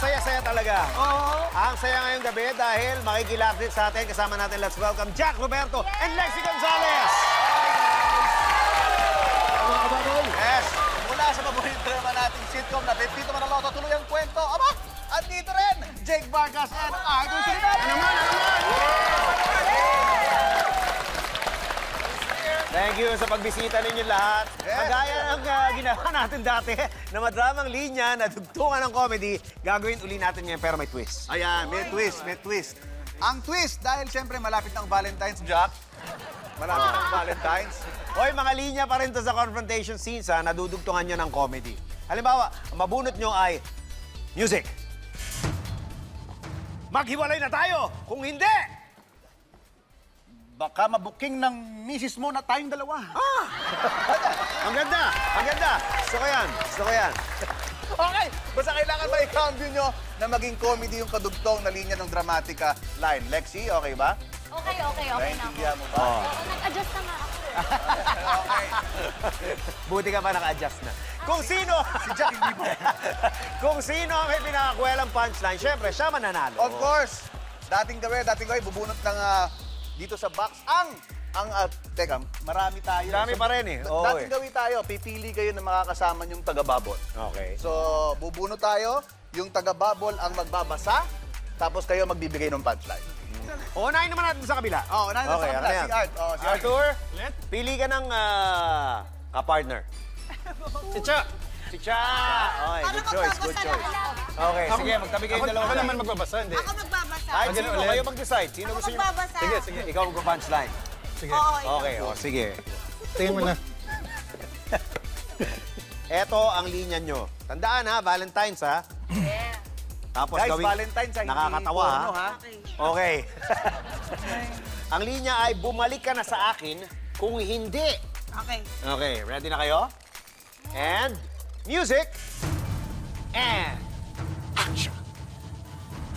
saya-saya talaga. Oo. Ang saya ngayong gabi dahil makikilapit sa atin. Kasama natin, let's welcome Jack Roberto and Lexie Gonzalez. Mga kababoy. Yes, mula sa paborito naman nating sitcom na Pepito Manaloto, tuloy ang kwento. Aba, at dito rin, Jake Vargas and Arthur Silinan. Thank you sa pagbisita ninyo lahat. Yes. Kagaya ng ginawa natin dati na madramang linya na dugtungan ng comedy, gagawin uli natin ngayon pero may twist. Ayan, may twist, may twist. Ang twist, dahil siyempre malapit ng Valentine's, Jack. Malapit ng Valentine's. Hoy, mga linya pa rin to sa confrontation scenes, nadudugtungan nyo ng comedy. Halimbawa, ang mabunot nyo ay music. Maghiwalay na tayo! Kung hindi, Baka mabuking ng misis mo na tayong dalawa. ang ganda! Ang ganda! Gusto ko yan! Gusto ko yan! Okay, basta kailangan ma-cambio nyo na maging comedy yung kadugtong na linya ng dramatica line. Lexie, okay ba? Okay na ako. Naintindihan mo ba? Oh. Nag-adjust na nga ako. Okay. Buti ka pa naka-adjust na. Kung sino... Si Jack, hindi mo. Kung sino ang may pinakakuwelang punchline, syempre, siya mananalo. Of course. Dating gawin, bubunot ng dito sa box teka, marami tayo. Marami pa rin eh. Oo, Dating gawin tayo, pipili kayo ng makakasama yung taga-babol. Okay. So, bubunot tayo, yung taga-babol ang magbabasa, tapos kayo magbibigay ng punchline. Unahin naman natin sa kabila. Oo, unahin natin sa kabila. ano yan? Si Art. Oh, si Art. Arthur, pili ka ng ka-partner. Si Cha. Si Cha! Okay, good choice, good choice. Okay, sige, magtabi kayong dalawa. Ako naman magbabasa, hindi. Ako magbabasa. Ay, Ganun sino? ulit. Kayo mag-decide. Sino Ako gusto nyo? magbabasa. Sige, sige. Ikaw mag-punchline. Sige. Oo, Okay, sige. Tingin mo na. Eto ang linya nyo. Tandaan ha, Valentine's ha. Yeah. Tapos Guys, gawin... Valentine's ha, hindi Nakakatawa ha. porno, ha? Okay. Ang linya ay bumalik ka na sa akin kung hindi. Okay. Okay, ready na kayo? And music. And action.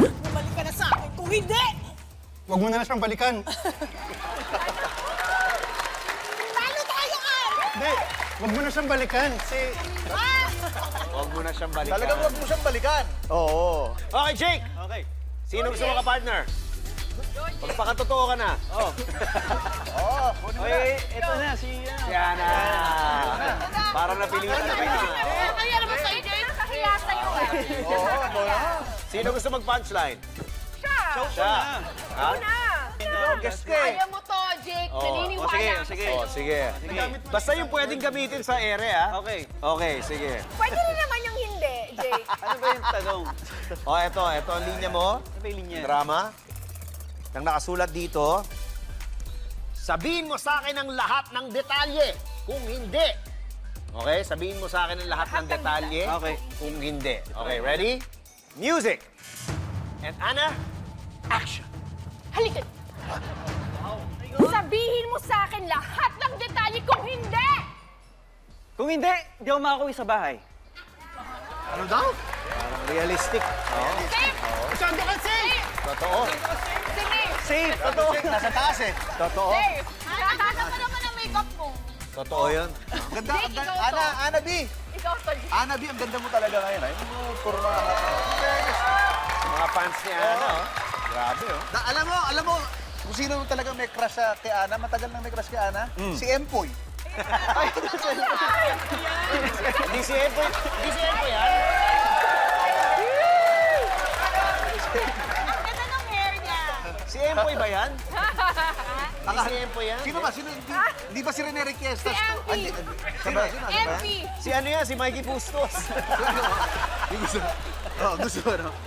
Bumalik ka na sa akin kung hindi! Huwag mo na siyang balikan. Talo tayo, Al! Hindi. Huwag mo na siyang balikan. Huwag mo na siyang balikan. Talagang huwag mo siyang balikan. Oo. Okay, Jake. Okay. Sino gusto mo ka-partner? Magpakatotoo ka na. Oh. Oo, kunin mo na. Okay, ito na. Si Yana. Parang napilitan na kayo. Kaya naman sa'yo, Jay. Nakahiya sa'yo, Oo, bola. Sino gusto mag-punchline? Siya! Siya. Ha? Guess ka eh. Ayaw mo to, Jake. Naniniwala ako sige. sa'yo. Oh, sige. Basta yung pwedeng gamitin sa ere, ha? Okay. Okay, sige. Pwede rin naman yung hindi, Jake. Ano ba yung tanong? Oh, eto ang linya mo. Ano ba yung linya? Drama. Nang nakasulat dito, sabihin mo sa akin ang lahat ng detalye. Kung hindi. Okay, sabihin mo sa akin ang lahat ng detalye. Okay. Kung hindi. Okay, ready? Music. And Anna, action. Halika. Sabihin mo sa akin lahat ng detalye kung hindi! Kung hindi ako makakauwi sa bahay. Ano daw? Parang realistic. Oh. Safe! Saan ka safe? Totoo. Sige! Safe! Totoo. Nasa taas eh. Totoo. Safe! Nakakasa pa naman ang makeup mo. Totoo yun. Ganda, Jake, ikaw to. Ana B. Ikaw to, Jake. Ana B, ang ganda mo talaga ngayon. Ay, purma. Mga fans ni Ana, oh. Grabe, oh. Alam mo, kung sino talaga may crush kay Ana, matagal nang may crush kay Ana, si Empoy. Hindi si Empoy. Hindi si Empoy, ha? Ang ganda ng hair niya. Si Empoy ba yan? Hindi si Empoy yan? Sino ba? Hindi ba si Rene Requiestas? Si Empi. Sino? MP. Si ano yan? Si Mikey Bustos.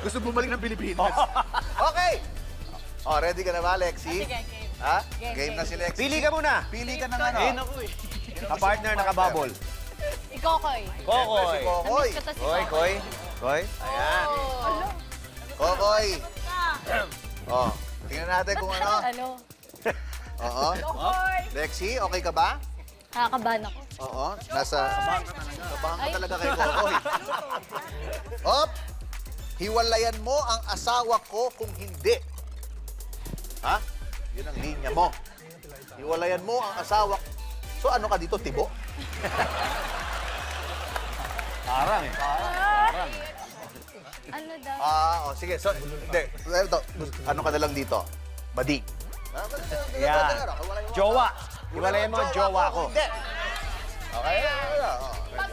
Gusto bumalik ng Pilipinas. Okay. Oh, ready ka na ba, Lexie? Sige, game. Ha? Game, Game na si Lexie. Pili ka muna. Pili ka ng ano. Ayun ako eh. Ka-partner na kababol. Ikaw, Koy. Kokoy. Si Kokoy. Namiss ko to si Koy, Koy. Koy. Ayan. Oh. Kokoy. Oh, tingnan natin kung ano. Ano? Oo. Koy. Lexie, okay ka ba? Nakakabahan ako. Oo. Kabahan ka talaga kay Kokoy. Hop! Hiwalayan mo ang asawa ko kung hindi. Ha? Yun ang linya mo. Hiwalayan mo ang asawa. So ano ka dito, tibo? Parang eh. Parang. Ano daw? Sige. So, hindi. Ito, ano ka na lang dito? Bading. Yan. Jowa. Hiwalayan mo ang jowa ko. Hindi. Okay.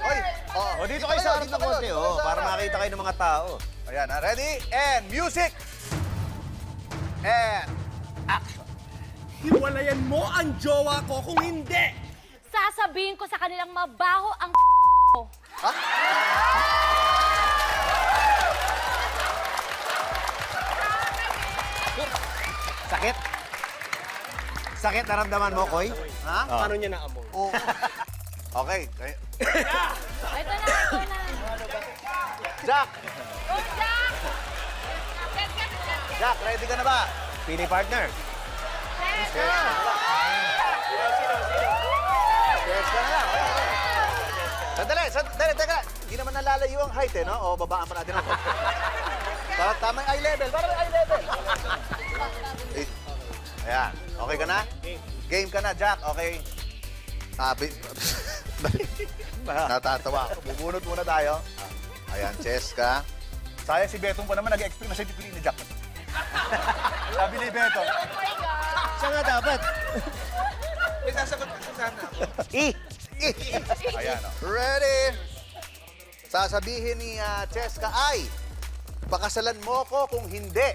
Oy. O, dito kayo sa harap ng konti, para makita kayo ng mga tao. Ayan, ready? And music! And action. Hiwalayan mo ang jowa ko kung hindi! Sasabihin ko sa kanilang mabaho ang ko. Sakit? Sakit naramdaman mo, Koy? Ha? Paano niya naamoy? Oh. Okay. Ito na. Jack! Go, Jack! Jack, ready ka na ba? Pili partner. Yes ka na lang. Sandali, teka. Hindi naman nalalayo ang height, eh, no? O, babaan pa natin ako. Para tama yung eye level. Para may eye level. Ayan. Okay ka na? Game ka na, Jack. Okay. Natatawa ako. Bubunot muna tayo. Ayan, chess ka. Sayang si Betong pa naman nag-explain na siya pipiliin ni Jack. Sabi ni Betong. Siya nga dapat. May sasagot ko sana ako. Ayan, ready? Sasabihin ni Cheska ay, pakasalan mo ko kung hindi.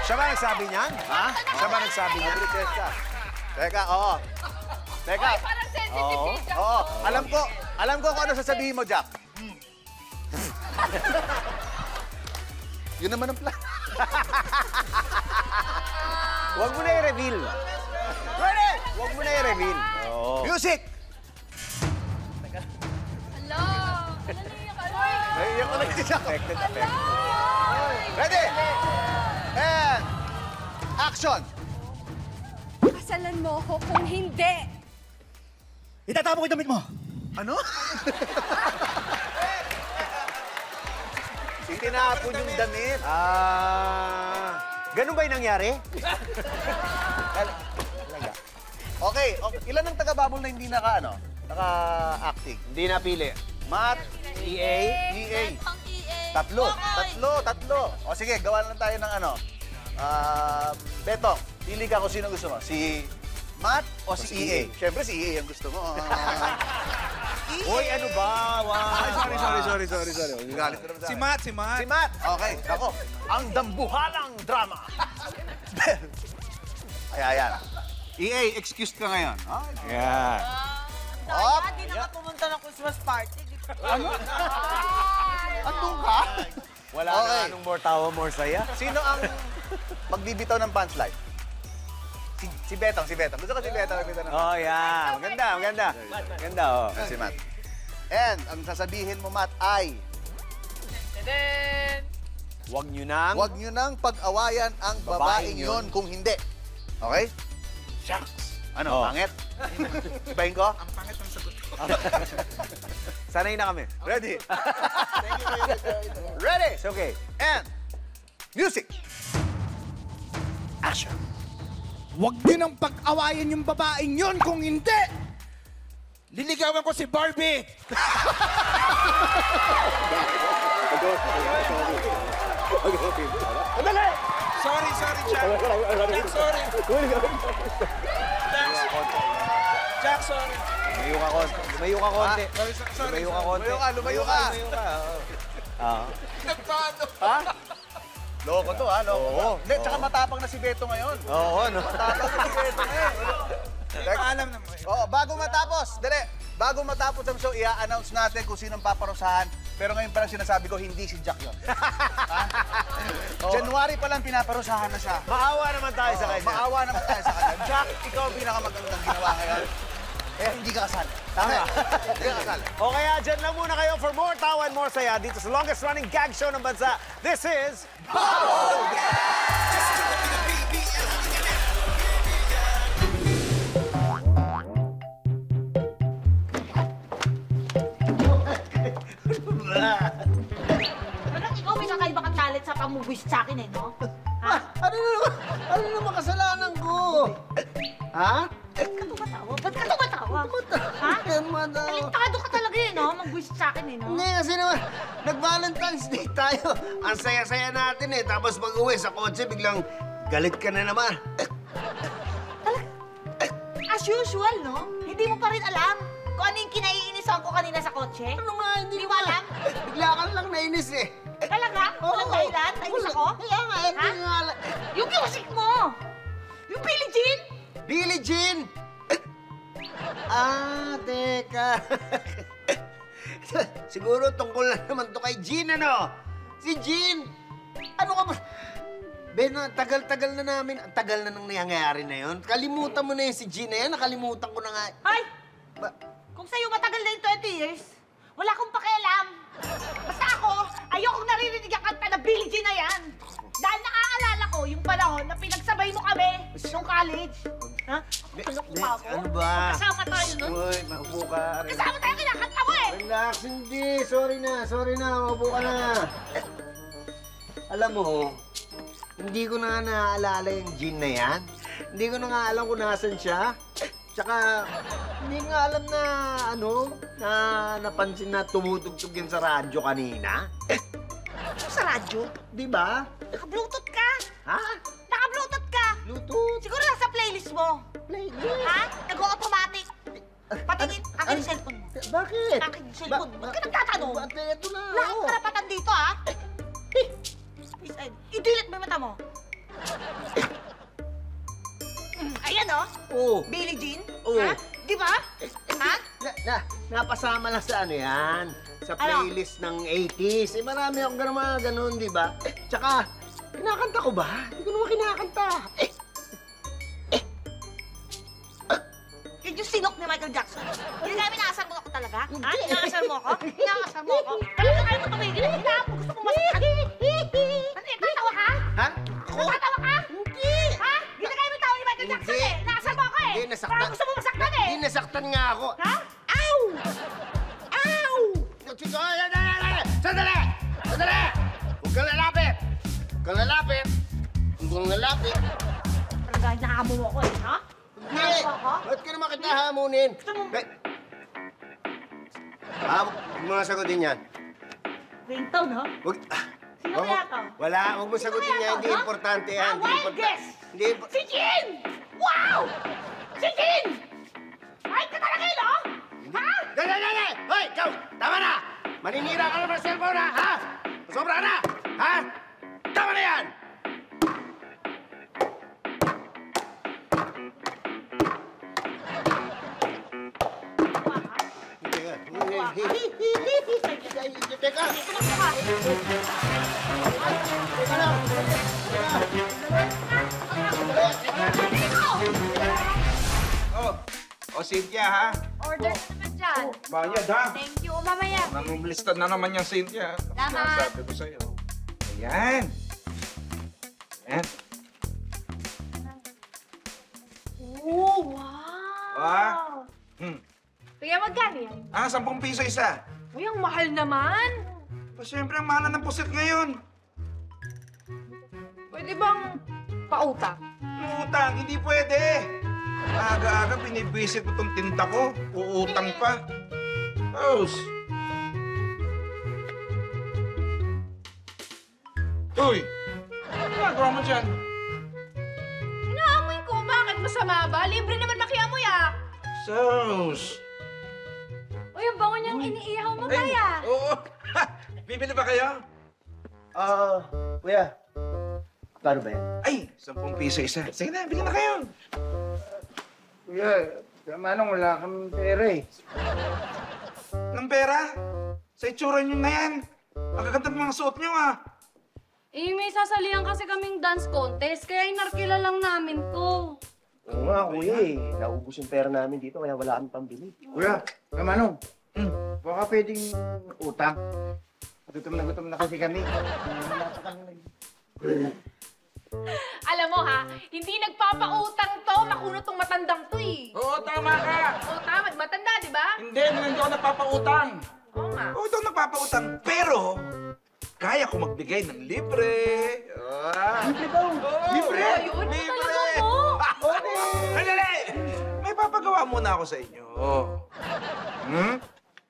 Siya ba nagsabi niyan? Ha? Siya ba nagsabi niyan? Sabi ni Cheska. Teka, oo. Teka. Ay, parang sensitive Oo, si Jack. oo. Alam ko kung ano sasabihin mo, Jack. Yun naman ang plan. Huwag mo na i-reveal. Ready? Huwag mo na i-reveal. Oo. Music! Hello! Ano na yung kaloy? Naiiyak ko lang si Jack. Affected, affected. Ready? And action! Kasalan mo ako kung hindi. Itatapon ko yung damit mo! Ano? Itinapon yung damit. Ganun ba yung nangyari? Okay, ilan ang taga-bubble na hindi naka-acting? Hindi napili. Matt, EA? EA. Pang EA. Tatlo. Tatlo. O sige, gawa lang tayo ng Betong, pili ka kung sino gusto mo. Si Matt o si EA? Siyempre si EA ang gusto mo. Uy, ano ba? Wow. Sorry. Galit na naman Si Matt! Si Matt! Okay, ako. Ang dambuhalang drama. Ayan. EA, excused ka ngayon. Yeah. Op! Hindi na ka pumunta ng Christmas party. Andun ka? Wala Okay. na anong more tawa, more saya. Sino ang magbibitaw ng punchline? Si Betong. Gusto ko si Betong magbitaw ng Oh, yeah. Maganda. Maganda, oh. Si Matt. And ang sasabihin mo, Matt, ay Huwag nyo nang... huwag nyo nang pag-awayan ang babaeng yon kung hindi. Okay? Shucks. Ano, Oh. pangit? Ibahin ko? Ang pangit ng sagot ko. Sanay na kami. Ready? Ready? It's okay. And music. Action. Huwag din ang pag-awayan yung babaeng yun kung hindi! Liligawan ko si Barbie! Sorry, Jack. Jack, sorry. Jack, sorry. Lumayo ka konti. Sorry. Lumayo ka konti. Lumayo ka. Oo. Ha? Loko to, ha? Loko. Oo. Hindi, tsaka matapang na si Beto ngayon. Oo, no? Matapang na si Beto ngayon. Paalam naman. Oo, bago matapos, bago matapos ang show, i-announce natin kung sinong paparusahan. Pero ngayon pa lang sinasabi ko, hindi si Jack yun. Ha? January pa lang pinaparusahan na siya. Maawa naman tayo sa kanya. Maawa naman tayo sa kanya. Jack, ikaw ang pinakamagandang ginawa ngayon. Eh, hindi ka kasal. Tama. Hindi ka kasal. O kaya dyan lang muna kayo for more tawa and more saya dito sa longest running gag show ng bansa. This is... Parang ikaw may kakaiba kang talent sa pamubwis sa akin no? Ha? Ano naman kasalanan ko? Ha? Ba't ka tumatawa? Ba't ka tumatawa? Ha? Talentado ka talaga eh, no? Mag-wish sa akin eh, no? Hindi, kasi naman, nag-Valentine's Day tayo. Ang saya-saya natin eh. Tapos pag-uwi sa kotse, biglang galit ka na naman. As usual, no? Hindi mo pa rin alam kung ano yung kinaiinisan ko kanina sa kotse? Ano nga, hindi Di mo alam? Bigla ka lang nainis eh. Talaga? Walang dahilan? Nainis ako? Kaya nga, hindi Ha? nga alam. Yung music mo! Yung Billie Jean! Billie Jean! Teka. Siguro tungkol na naman to kay Jean, ano? Si Jean! Ano ka ba? Ben, tagal-tagal na namin. Ang tagal na nang nangyayari na yun. Kalimutan mo na yun si Jean na yan. Nakalimutan ko na nga. Ay! Ba- Kung sa'yo matagal na yung 20 years, wala akong pakialam. Basta ako, ayokong naririnig ang kanta na Billie Jean na yan. Dahil nakaalala ko yung panahon na pinagsabay mo kami nung college. Ha? Tulog mo ako? Ano ba? Kasama tayo nun? Uy, maupo ka. Kasama tayo kinakanta mo eh! Relax, hindi. Sorry na. Maupo ka na. Alam mo, hindi ko na naaalala yung Jean na yan. Hindi ko na nga alam kung nasan siya. Tsaka, hindi nga alam na, na napansin na tumutugtog yan sa radyo kanina. Sa radyo? Di ba? Naka-bluetooth ka! Ha? Naka-bluetooth ka! Bluetooth? Siguro nasa playlist mo. Playlist? Ha? Nag-automatic. Patingin, akin yung cellphone mo. Bakit? Akin yung cellphone mo. Ba't ka nagtatanong? Ito na. Wala kang karapatan dito, ha? Please, i-delete mo yung mata mo. Ayan, oh. Oo. Billie Jean. Oo. Ha? Di ba? Ha? Napasama lang sa ano yan? Sa Ano? playlist ng 80s. Eh, marami akong mga ganun, di ba? Tsaka, kinakanta ko ba? Hindi ko naman kinakanta. Yun yung sinok ni Michael Jackson. Hindi namin inaasar mo ako talaga? Ha? Inaasar mo ako? Inaasar mo ako? Talaga kayo mo tumigil. Gusto mo masaktan? Ano, tatawa ka? Ha? Natatawa ka? Hindi! Ha? Ginagaya mo yung tao ni Michael Jackson eh. Inaasar mo ako eh. Hindi, nasaktan. Parang gusto mo masaktan eh. Hindi, nasaktan nga ako. Ha? Ow! Ow! Sandali! Sandali! Huwag kang lalapit! Huwag kang lalapit! Huwag kang lalapit! Talaga, inaamo mo ako eh, ha? Hindi! Inaamo ako? Ba't ka naman kita hamunin? Gusto mo- Huwag mo na sagutin yan. Ringtone, ha? Huwag... Sino kaya to? Wala, huwag mo sagutin kaya yan. to, Hindi ha? importante yan. Hindi Wild importante. guess! Hindi... Si Jean! Wow! Si Jean! Ay, ka talaga yun, oh! Ha? Dali! Hoy, ikaw! Tama na! Maninira ka naman sa cellphone, ha? Sobra na! Ha? Tama na yan! Teka! Tumakbo ka. Teka lang! O, Cynthia, ha? Order ka naman dyan. Bayad, ha? Thank you, mamaya. Nangunglista na naman yung Cynthia. Salamat. Sabi ko sa'yo. Ayan. Ayan. Oh, wow! Ah? Hmm. Kaya magkano yan? 10 piso isa. Uy, ang mahal naman. Pa, siyempre, ang mahal ng pusit ngayon. Pwede bang pautang? Utang, hindi pwede. Aga-aga, binibisit mo tong tinta ko. Uutang pa. House. Uy! Ano ginagawa mo dyan? Inaamoy ko. Bakit masama ba? Libre naman makiamoy ah. Sauce. Uy, ang bango niyang iniihaw mamaya. Oo. Bibili ba kayo? Kuya. Paano ba yan? Ay, 10 piso isa. Sige na, bili na kayo. Kuya, Manong, wala kami pera eh. Ng pera? Sa itsura nyo na yan. Ang gaganda ng mga suot nyo, ah. Eh, may sasalihan kasi kaming dance contest, kaya inarkila lang namin to. Oo nga, kuya eh. Naubos yung pera namin dito, kaya wala kami pambili. Kuya, Manong, baka pwedeng utang. Gutom na kasi kami. Alam mo ha, hindi nagpapautang to, makunot tong matandang to eh. Oo, tama ka. O tama, matanda, di ba? Hindi ako nagpapautang. Oo nga. Oo, ito nagpapautang. Pero, kaya ko magbigay ng libre. Libre daw. Oo, libre. Oh, yun, Libre. talaga mo. Ay, dali. May sawa muna ako sa inyo. Hmm?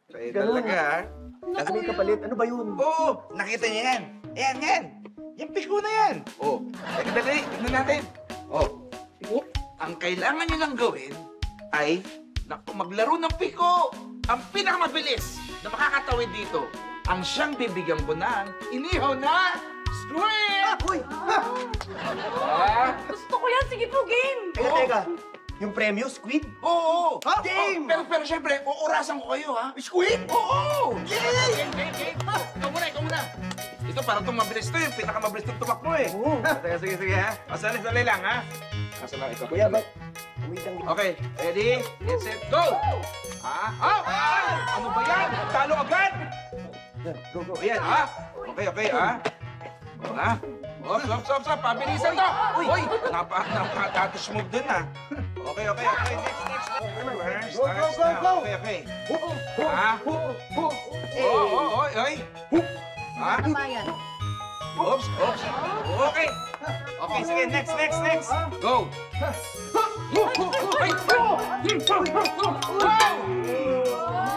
Kayo talaga, ha? Lagi may kapalit. Ano ba yun? Oo, nakita niyo yan. Ayan, yan. Yung piko na yan. Oh, dali, tignan natin. Oh, ang kailangan niyo lang gawin ay maglaro ng piko. Ang pinakamabilis na makakatawid dito, ang siyang bibigyan ko ng inihaw na squid! Uy! Gusto ko yan. Sige po, game. Teka. Yung premyo, squid? Oo! Ha? Game! Pero syempre, uurasan ko kayo, ha? Squid? Oo! Game! Ikaw muna. Ito, para itong mabilis to, yung pinakamabilis itong tumakbo, eh. Oo. Sige, ha? Sali lang, ha? Sali ito. Kuya, ba't? Wait lang. Okay, ready, get set, go! Ano ba yan? Talo agad! Go. Ayan, ha? Okay, ha? Stop. Pabilisan to! Uy! Napaka-tatis move dun, ha? Okay. Next. Go. Okay. Ha? Oy! Ha? Ano ba yan? Oops. Okay, sige, next. Go! Ay! Wow!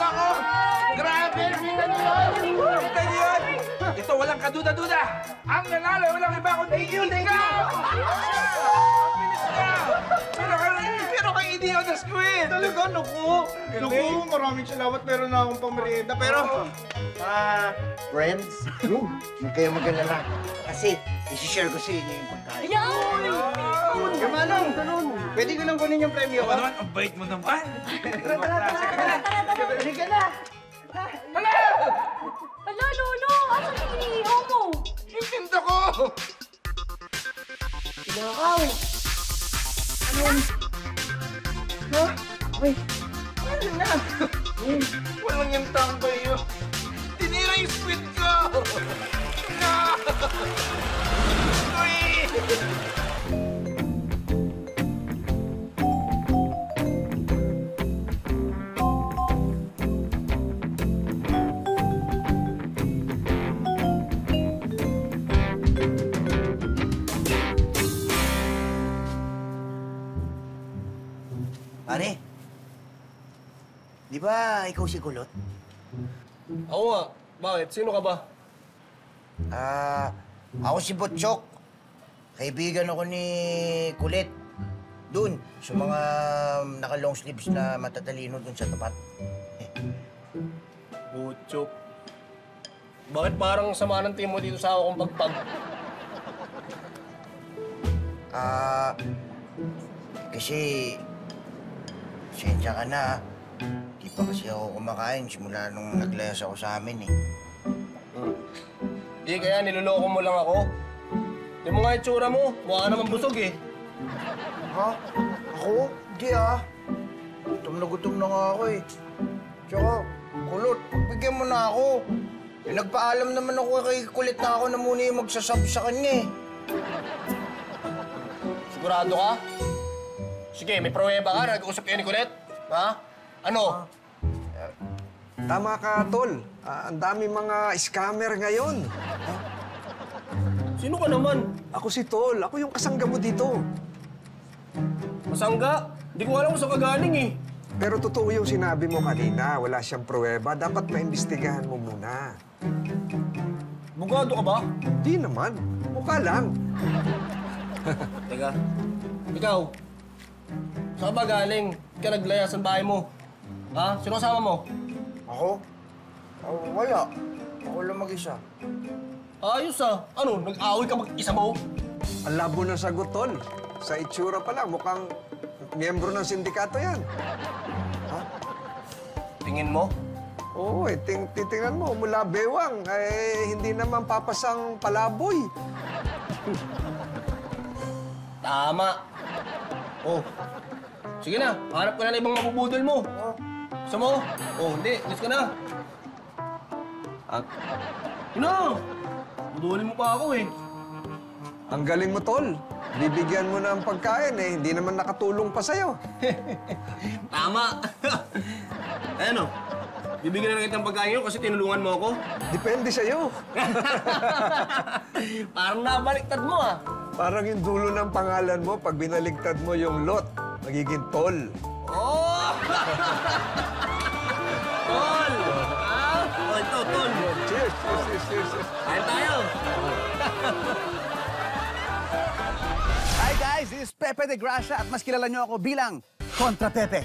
Nako! Grabe! Kita niyo yan! Ito, walang kaduda-duda! Ang nanalo, walang iba kundi ikaw! Bilis ka! Pero kay Idiyo the Squid! Talaga, naku, maraming salamat. Meron na akong pamerienda. Pero, Friends, huwag kayo mag-alala. Kasi, isi-share ko sa inyo yung pagkain. Manong, pwede ko nang kunin yung premyo ko? Ako naman, ang bait mo naman! Halika na! Hala, Lolo! Asan yung iniihaw mo? Yung tinda ko! Walang yung tambay yun. Tinira yung squid ko! No! Uy! Pare, di ba ikaw si Kulot? Ako nga. Bakit? Sino ka ba? Ako si Butchok. Kaibigan ako ni Kulit. Doon, sa mga naka-long sleeves na matatalino doon sa tapat. Butchok. Bakit parang sama ng team mo dito sa ako kung pagpag? Kasi, sensya ka na. Di pa kasi ako kumakain simula nung naglayas ako sa amin eh. Di kaya niloloko mo lang ako? Di mo nga itsura mo. Mukha ka naman busog eh. Ha? Ako? Di gutom na nga ako eh. Tsaka, Kulot, pagbigyan mo na ako. Eh, nagpaalam naman ako kay Kulit na ako na muna yung magsasab sa kanya eh. Sigurado ka? Sige, may pruweba ka. Nag-uusap kayo ni Colette. Ha? Ano? Tama ka, Tol. Ang dami mga scammer ngayon. Sino ka naman? Ako si Tol. Ako yung kasangga mo dito. Masangga? Hindi ko alam kung saan ka galing eh. Pero totoo yung sinabi mo kanina. Wala siyang pruweba. Dapat maimbestigahan mo muna. Bugado ka ba? Di naman. Mukha lang. Teka. Ikaw, saan ka ba galing? Ka naglayas ang bahay mo? Ha? Sino kasama mo? Ako? Wala. Ako lang mag-isa. Ayos ah. Ano, nag-away ka mag-isa mo? Ang labo ng sagot, Tol. Sa itsura pa lang, mukhang miyembro ng sindikato yan. Tingin mo? Oo, titingnan mo, mula bewang, hindi naman papasang palaboy. Tama. Oh. Sige na, hanap ka na ng ibang mabubudol mo. Gusto mo? Oh, hindi. Alis ka na. No! Budulin mo pa ako eh. Ang galing mo, Tol. Bibigyan mo ng pagkain hindi naman nakatulong pa sa'yo. Tama. Ano? Bibigyan na kita ng pagkain yun kasi tinulungan mo ako. Depende sa'yo. Parang nabaliktad mo ah. Parang yung dulo ng pangalan mo, pag binaligtad mo yung lot, magiging Tol. Oh! Tol! Ah? Oh, ito, tol. Cheers, cheers, cheers, cheers. Kain tayo. Hi guys, this is Pepe de Gracia at mas kilala nyo ako bilang Contra Pepe.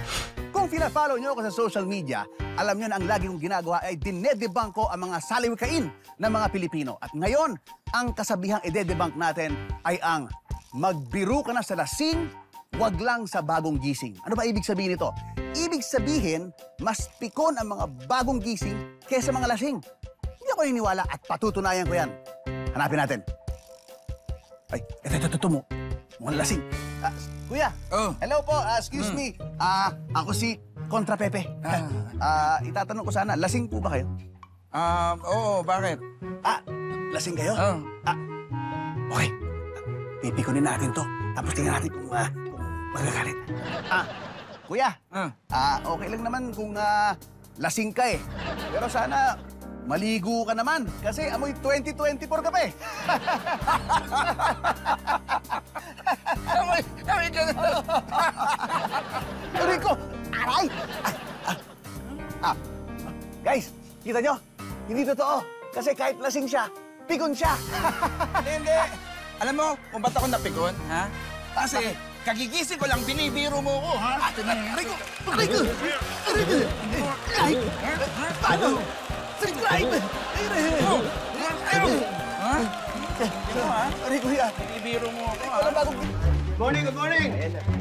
Kung fina-follow nyo ako sa social media, alam nyo na ang lagi kong ginagawa ay dinedebunk ko ang mga saliwikain ng mga Pilipino. At ngayon, ang kasabihang idedebunk natin ay ang magbiro ka na sa lasing, wag lang sa bagong gising. Ano ba ibig sabihin nito? Ibig sabihin, mas pikon ang mga bagong gising kaysa mga lasing. Hindi ako naniniwala at patutunayan ko yan. Hanapin natin. Ay, ito mo. Mukhang lasing. Kuya, hello po. Excuse me. Ako si Contra Pepe. Itatanong ko sana, lasing po ba kayo? Oo, bakit? Lasing kayo? Okay. Pipikunin natin to. Tapos tingnan natin kung magagalit. Kuya, okay lang naman kung lasing ka eh. Pero sana maligo ka naman kasi amoy 2024 ka pa eh. Amoy ka na. Rico! Aray! Guys, kita nyo? Hindi totoo. Kasi kahit lasing siya, pikon siya. Hindi. Alam mo kung ba't ako napikon, ha? Kasi kagigising ko lang, binibiro mo ko, ha? Rico! Rico! Rico! Like! Follow! Subscribe! Ha? Ito, ha? Rico, ya. Binibiro mo ako, ha? Wala bagong... Good morning, good morning.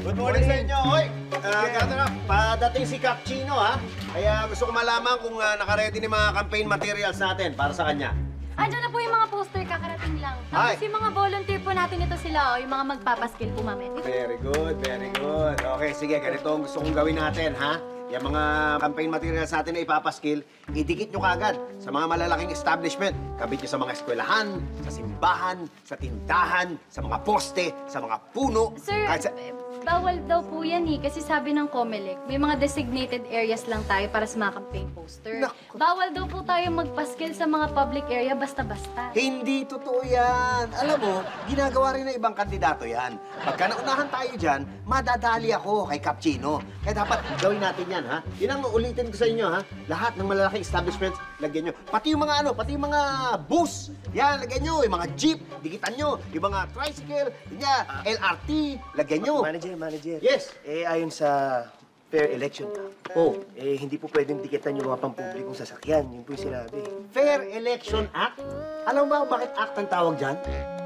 Good morning sa inyo. Hoy, Katarap, padating si Capchino, ha? Kaya gusto ko malaman kung nakaready ni mga campaign materials natin para sa kanya. Andiyan na po yung mga poster, kakarating lang. Ay. Tapos yung mga volunteer po natin ito sila, yung mga magpapaskill po mamaya. Very good, very good. Okay, sige, ganito ang gusto kong gawin natin, ha? Yung mga campaign materials natin na ipapaskill, idikit nyo kagad sa mga malalaking establishment. Kabit nyo sa mga eskwelahan, sa simbahan, sa tindahan, sa mga poste, sa mga puno. Sir, kahit sa... bawal daw po yan eh. Kasi sabi ng COMELEC, may mga designated areas lang tayo para sa mga campaign poster. Naku. Bawal daw po tayo magpaskill sa mga public area basta-basta. Hindi totoo yan. Alam mo, ginagawa rin ng ibang kandidato yan. Pagka naunahan tayo dyan, madadali ako kay Capchino. Kaya dapat gawin natin yan, ha? Yun ang ulitin ko sa inyo, ha? Lahat ng malalaking establishments, lagyan nyo. Pati yung mga pati yung mga bus. Yan, lagyan nyo. Yung mga jeep, dikitan nyo. Yung mga tricycle, yan, LRT, lagyan nyo. Manager. Yes. Ayon sa Fair Election Act, hindi po pwedeng dikitan yung mga pampublikong sasakyan. Yun po yung sinabi. Fair Election Act? Alam mo ba bakit act ang tawag dyan?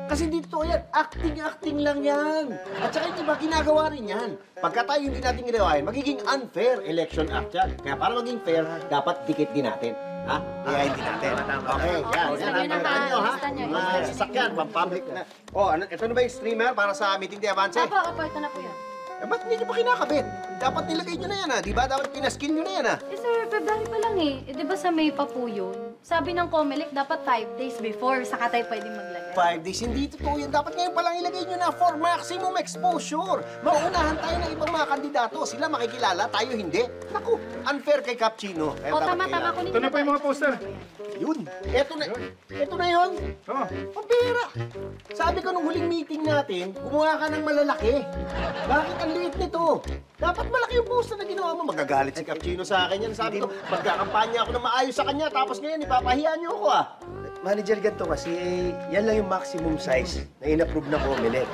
Kasi dito yan, acting lang yan. At saka yung iba, ginagawa rin yan. Pagka tayo hindi natin ginawa yan, magiging unfair election act yan. Kaya para maging fair, dapat dikit din natin. Ha? Kaya hindi natin. Okay, yan. Yan, ang nyo, ha? Mga sasakyan, pang-public na. Ano, ito na ba yung streamer para sa meeting de Avance? Opo, ito na po yan. Ba't hindi nyo pa kinakabit? Dapat nilagay nyo na yan, ha? Di ba? Dapat pinaskill nyo na yan, ha? Sir, February pa lang eh. Di ba sa May pa po yun? Sabi ng COMELEC, dapat 5 days before, saka tayo pwedeng maglagay. 5 days, hindi totoo yan. Dapat ngayon palang ilagay nyo na for maximum exposure. Mauunahan tayo ng ibang mga kandidato. Sila makikilala, tayo hindi. Naku, unfair kay Capchino. Tama. Kunin Ito na po yung mga poster. Yun. Eto na yun. Ang pera. Sabi ko nung huling meeting natin, gumawa ka ng malalaki. Bakit ang liit nito? Dapat malaki yung poster na ginawa mo. Magagalit si Capchino sa akin yan. Sabi ko, magkakampanya ako na maayos sa kanya. Tapos ngayon, ipapahiya niyo ako, ah. Manager, ganito kasi, yan lang yung maximum size na in-approve na COMELEC.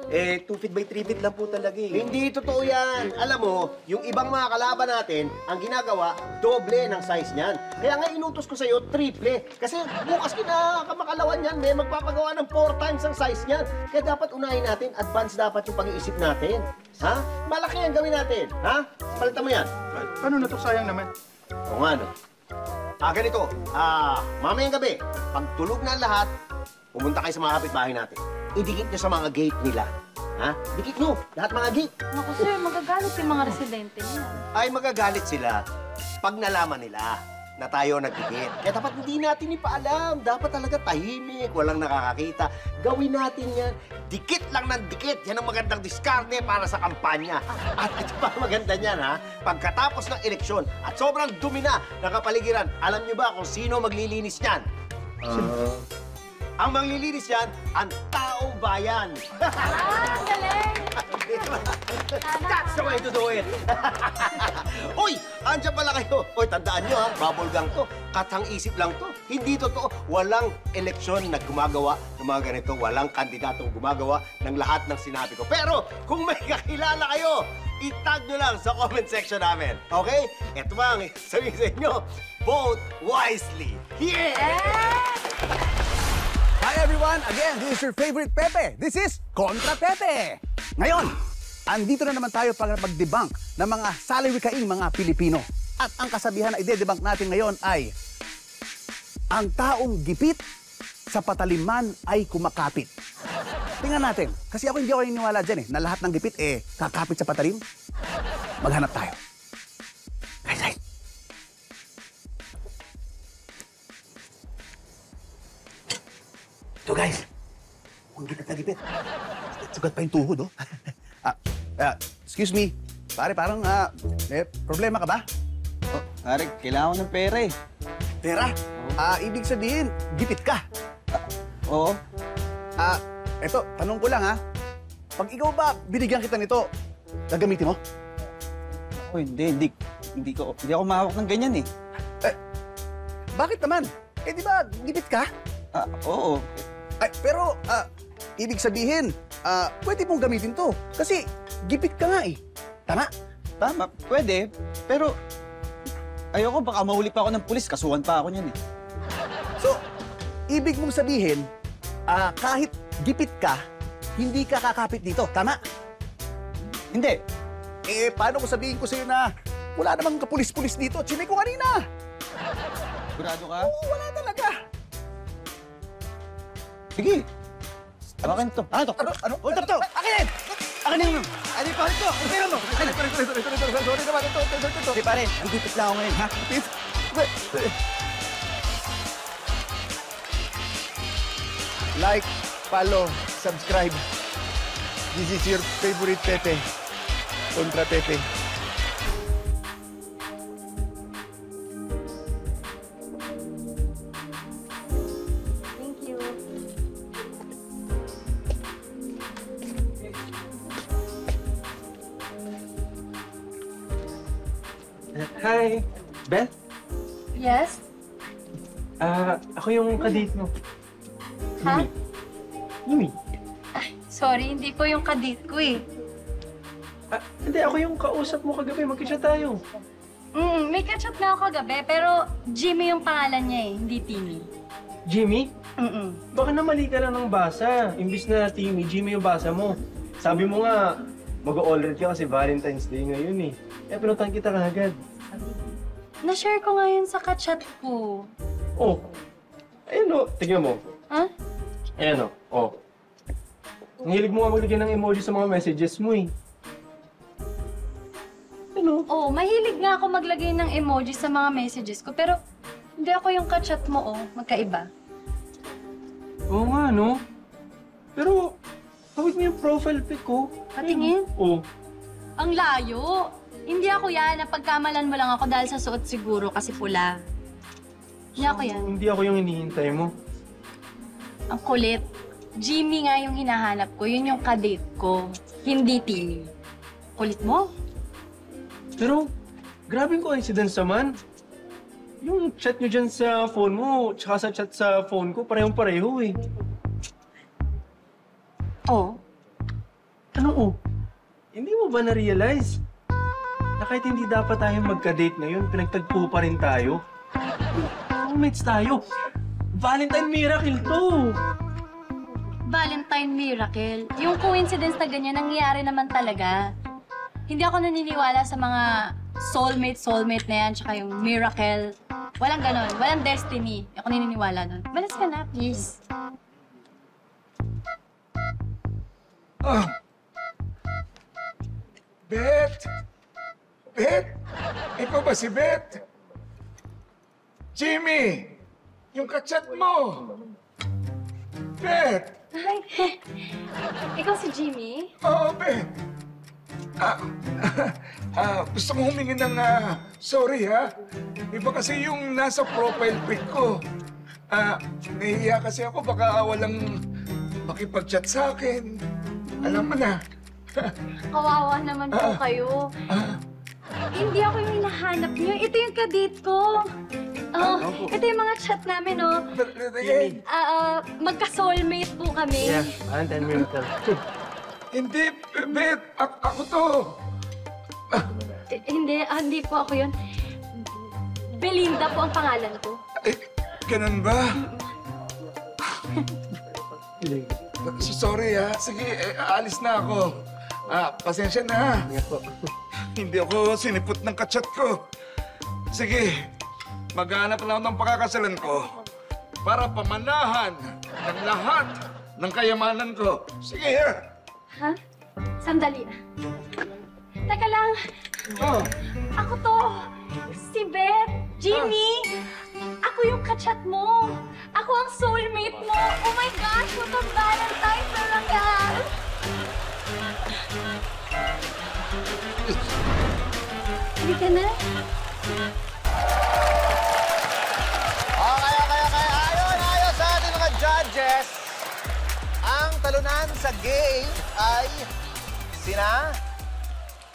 2 feet by 3 feet lang po talaga eh. Hindi totoo yan. Alam mo, yung ibang mga kalaban natin, ang ginagawa, doble ng size niyan. Kaya nga inutos ko sa'yo, triple. Kasi bukas kinakamakalawan yan, may magpapagawa ng 4 times ang size niyan. Kaya dapat unahin natin, advance dapat yung pag-iisip natin. Ha? Malaki ang gawin natin. Ha? Palitan mo yan. Paano na to? Sayang naman. O nga, no? Ganito. Mamayang gabi, pag tulog na ang lahat, pumunta kayo sa mga kapitbahay natin. Idikit nyo sa mga gate nila. Ha? Dikit nyo. Lahat mga gate. Naku sir, magagalit yung mga residente niya. Ay magagalit sila pag nalaman nila na tayo nagdikit. Kaya dapat hindi natin ipaalam. Dapat talaga tahimik, walang nakakakita. Gawin natin yan. Dikit lang ng dikit. Yan ang magandang diskarte para sa kampanya. At ito pa maganda niyan, ha? Pagkatapos ng eleksyon at sobrang dumi na ng kapaligiran, alam niyo ba kung sino maglilinis niyan? Ang maglilinis yan, ang taong bayan. Galing! That's the way to do it! Uy! Andiyan pala kayo. Uy, tandaan nyo ha, bubble gang to. Katang isip lang to. Hindi totoo. Walang eleksyon na gumagawa ng mga ganito. Walang kandidatong gumagawa ng lahat ng sinabi ko. Pero kung may kakilala kayo, itag nyo lang sa comment section namin. Okay? Ito ba ang sabihin sa inyo? Vote wisely. Yeah! Hi everyone! Again, this is your favorite Pepe. This is Kontra Pepe. Ngayon, andito na naman tayo para mag-debunk ng mga salawikaing mga Pilipino. At ang kasabihan na ide-debunk natin ngayon ay, ang taong gipit sa pataliman ay kumakapit. Tingnan natin, kasi ako hindi ako naniniwala dyan na lahat ng gipit kakapit sa patalim. Maghanap tayo. Guys. Ito guys, ang gipit na gipit. Sugat pa yung tuhod, oh. Excuse me, pare, parang may problema ka ba? Oh, pare, kailangan ko ng pera eh. Pera? Ibig sabihin, gipit ka. Oo. Eto, tanong ko lang ha. Pag ikaw ba binigyan kita nito, gagamitin mo? Ako hindi ako mahawak ng ganyan eh. Bakit naman? Di ba gipit ka? Oo. Pero, ibig sabihin, pwede mong gamitin to. Kasi, gipit ka nga eh. Tama? Tama, pwede. Pero, ayoko baka mahuli pa ako ng pulis. Kasuhan pa ako niyan eh. So, ibig mong sabihin, kahit gipit ka, hindi ka kakapit dito. Tama? Hindi. Paano ko sabihin ko sa'yo na wala namang kapulis-pulis dito? Chinay ko kanina. Sigurado ka? Oo, wala talaga. Sige. Akin to. Ano to? Ano? Hold up to. Akin! Akin yung... Ano pa ito? Pero mo. Sorry naman. Ito. Hindi pare, gigipit lang ako ngayon, ha? Like, follow, subscribe. This is your favorite Pepe. Kontra Pepe. Thank you. Hi, Beth? Yes? Ako yung kadate mo. Ha? Yumi. Sorry, hindi ko yung kadate ko eh. Hindi, ako yung kausap mo kagabi. Magkita tayo. May kachat na ako kagabi, pero Jimmy yung pangalan niya eh, hindi Timmy. Jimmy? Baka na mali ka lang ng basa. Imbis na Timmy, Jimmy yung basa mo. Sabi mo nga, mag-all-red ka kasi Valentine's Day ngayon eh. Pinutan kita agad. Na-share ko ngayon sa kachat ko. Oh, ayun o. Tignan mo. Ha? Ayan o. Oh. Ang hilig mo nga maglagay ng emoji sa mga messages mo eh. Ano? Oo, mahilig nga ako maglagay ng emoji sa mga messages ko, pero hindi ako yung kachat mo, oh. Magkaiba. Oo nga, no? Pero, hawig mo yung profile pic ko. Patingin? Oo. Ang layo. Hindi ako yan. Napagkamalan mo lang ako dahil sa suot siguro kasi pula. Hindi ako yan. Hindi ako yung hinihintay mo. Ang kulit. Jimmy nga yung hinahanap ko. Yun yung kadate ko. Hindi Timmy. Kulit mo? Pero, grabing coincidence naman. Yung chat nyo dyan sa phone mo, tsaka sa chat sa phone ko, parehong-pareho eh. Oo. Ano oh? Hindi mo ba na-realize na kahit hindi dapat tayong magka-date ngayon, pinagtagpo pa rin tayo? Roommates tayo. Valentine miracle to! Valentine miracle. Yung coincidence na ganyan, nangyayari naman talaga. Hindi ako naniniwala sa mga soulmate na yan, tsaka yung miracle. Walang ganon. Walang destiny. Ako naniniwala nun. Malas ka na, please. Beth! Beth! Ikaw ba si Beth? Jimmy! Yung kachat mo! Beth! Ay, ikaw si Jimmy? Oo, Beth. Gusto mo humingi ng sorry, ha? Iba kasi yung nasa profile pic ko. Nahihiya kasi ako, baka walang makipag-chat sa akin. Alam mo na. Kawawa naman po kayo. Hindi ako yung hinahanap niyo. Ito yung kadate ko. Ito yung mga chat namin, oh. Magka-soulmate po kami. Yeah, Valentine Miracle. Hindi, Bet. Ako to. Hindi po ako yun. Belinda po ang pangalan ko. Ganun ba? Sorry, ha. Sige, aalis na ako. Pasensya na, ha. Hindi ako sinipot ng kachat ko. Sige, maghanap lang ng pakakasalan ko para pamanahan ng lahat ng kayamanan ko. Sige, ha. Ha? Sandali. Teka lang. Ako to. Si Beth. Jimmy. Ako yung kachat mo. Ako ang soulmate mo. Oh my gosh, what a Valentine talaga. Hindi ka na? Okay. Ayon sa ating mga judges, ang talunan sa game ay sina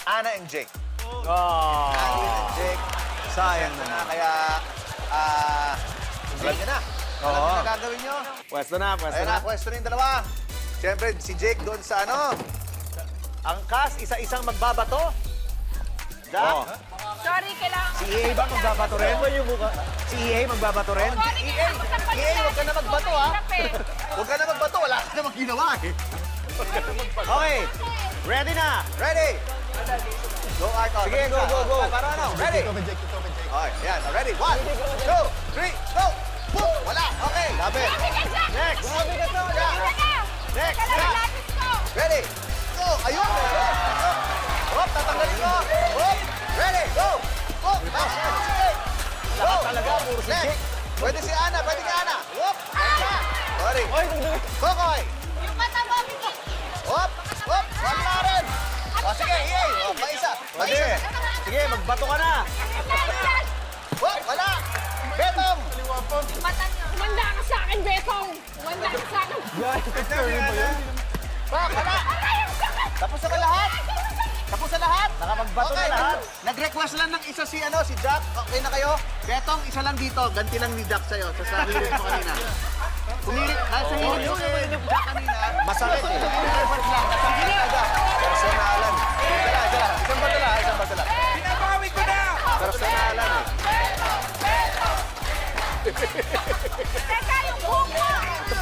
Ana and Jake. Ana and Jake. Sayang naman. Kaya, alam niyo na. Alam niyo na gagawin niyo. Pwesto na. Ayun na, pwesto na yung dalawa. Siyempre, si Jake doon sa ano. Ang cast, isa-isang magbabato. Jack? Sorry, kailangan... Si EA ba magbabato rin? Si EA magbabato rin? Sorry, kailangan ko sa EA, huwag ka na magbato, ha? Hirap eh. Huwag ka na magbato. Wala ka namang ginawa, eh. Okay, ready na. Ready? Go, Arco. Sige, go. Para ano? Ready? Okay, yan. Ready? 1, 2, 3, go! Boom! Wala! Okay, lapit. Next! Next! Ready? Go! Ayun! Hop, tatanggalin ko! Hop! Ready? Go! Go! Go! Talaga, puro si Next! Jake. Pwede si Ana, pwede si Ana. Hop! Sorry. Kokoy! Yung mata mo, Vicky. Hop! Hop! Wala rin! O, sige, EA! O, paisa. Sige, magbato ka na. Hop! Wala! Betong! Umanda ka sa akin, Betong! Umanda ka sa akin! Bak! Wala! Tapos na ba lahat? Tapos na lahat? Nakapagbato Okay, na lahat. nag-request lang ng isa si Jack. Okay na kayo? Betong, isa lang dito. Ganti lang ni Jack sa'yo. Sa hirit mo kanina. Kumirit, sa hirit mo ni Jack kanina. Masakit eh. Reverse lang. Personalan. Dala. Isang batala. Pinabawi ko na! Personalan eh. Teka, yung buhok mo!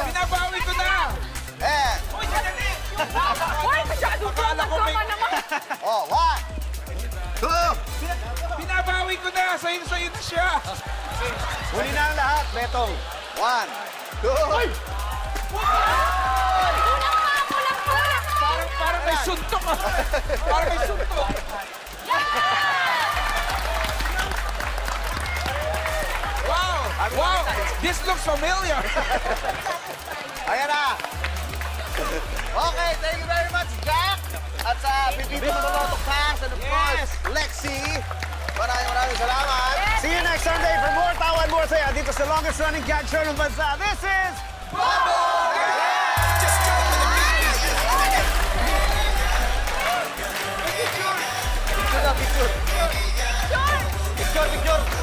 Pinabawi ko na! Eh! Uy, sandali! Uy, masyadong Akala ko may... naman! Oh, 1, 2, Pinabawi ko na! Sa'yo na siya! Huli na ang lahat, Betong. 1, 2, Parang may suntok ah! Parang may suntok! Wow! This looks familiar! Ayan na! Okay, thank you very much, Jack! At sa Pipito Loloto Cast and of course, Lexi. Maraming salamat! See you next Sunday for more Tawa and More Saya dito sa longest running cat show ng bansa. This is... Picture!